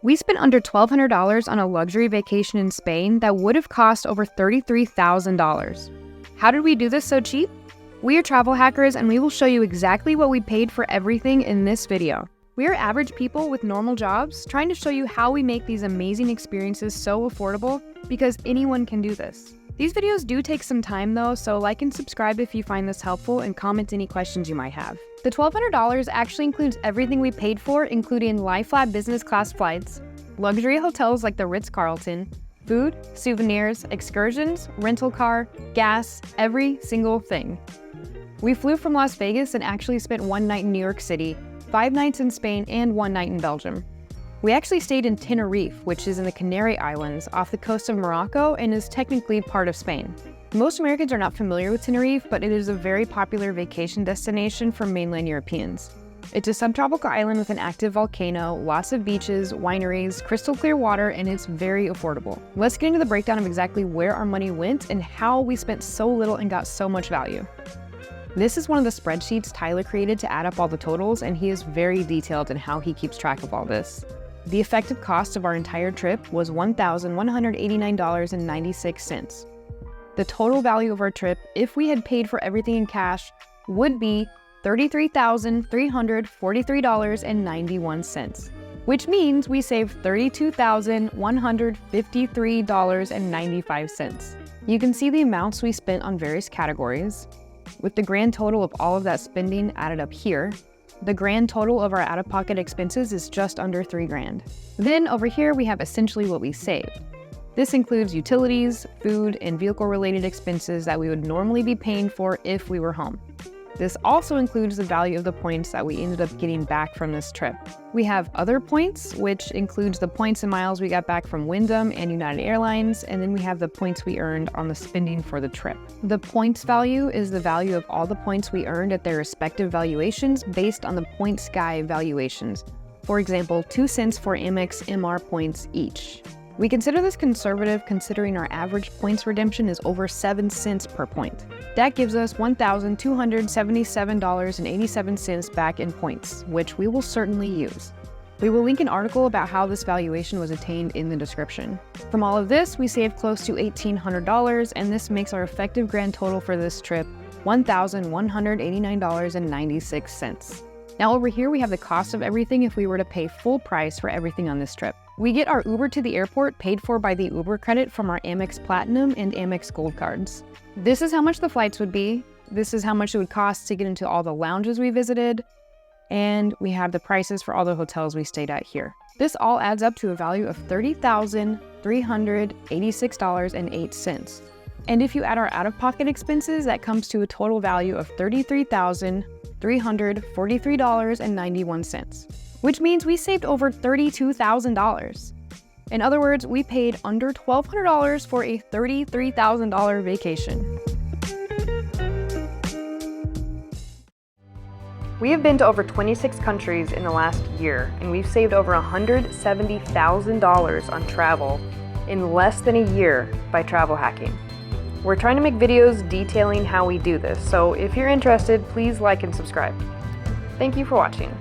We spent under $1,200 on a luxury vacation in Spain that would have cost over $33,000. How did we do this so cheap? We are travel hackers, and we will show you exactly what we paid for everything in this video. We are average people with normal jobs, trying to show you how we make these amazing experiences so affordable, because anyone can do this. These videos do take some time though, so like and subscribe if you find this helpful, and comment any questions you might have. The $1,200 actually includes everything we paid for, including lie-flat business class flights, luxury hotels like the Ritz-Carlton, food, souvenirs, excursions, rental car, gas, every single thing. We flew from Las Vegas and actually spent one night in New York City, 5 nights in Spain, and 1 night in Belgium. We actually stayed in Tenerife, which is in the Canary Islands off the coast of Morocco and is technically part of Spain. Most Americans are not familiar with Tenerife, but it is a very popular vacation destination for mainland Europeans. It's a subtropical island with an active volcano, lots of beaches, wineries, crystal clear water, and it's very affordable. Let's get into the breakdown of exactly where our money went and how we spent so little and got so much value. This is one of the spreadsheets Tyler created to add up all the totals, and he is very detailed in how he keeps track of all this. The effective cost of our entire trip was $1,189.96. The total value of our trip, if we had paid for everything in cash, would be $33,343.91, which means we saved $32,153.95. You can see the amounts we spent on various categories, with the grand total of all of that spending added up here. The grand total of our out-of-pocket expenses is just under $3,000. Then over here we have essentially what we saved. This includes utilities, food, and vehicle-related expenses that we would normally be paying for if we were home. This also includes the value of the points that we ended up getting back from this trip. We have other points, which includes the points and miles we got back from Wyndham and United Airlines, and then we have the points we earned on the spending for the trip. The points value is the value of all the points we earned at their respective valuations based on the Points Guy valuations. For example, 2 cents for Amex MR points each. We consider this conservative considering our average points redemption is over 7 cents per point. That gives us $1,277.87 back in points, which we will certainly use. We will link an article about how this valuation was attained in the description. From all of this, we saved close to $1,800, and this makes our effective grand total for this trip $1,189.96. Now over here we have the cost of everything if we were to pay full price for everything on this trip. We get our Uber to the airport paid for by the Uber credit from our Amex Platinum and Amex Gold cards. This is how much the flights would be. This is how much it would cost to get into all the lounges we visited. And we have the prices for all the hotels we stayed at here. This all adds up to a value of $30,386.08. And if you add our out-of-pocket expenses, that comes to a total value of $33,343.91, which means we saved over $32,000. In other words, we paid under $1,200 for a $33,000 vacation. We have been to over 26 countries in the last year, and we've saved over $170,000 on travel in less than a year by travel hacking. We're trying to make videos detailing how we do this, so if you're interested, please like and subscribe. Thank you for watching.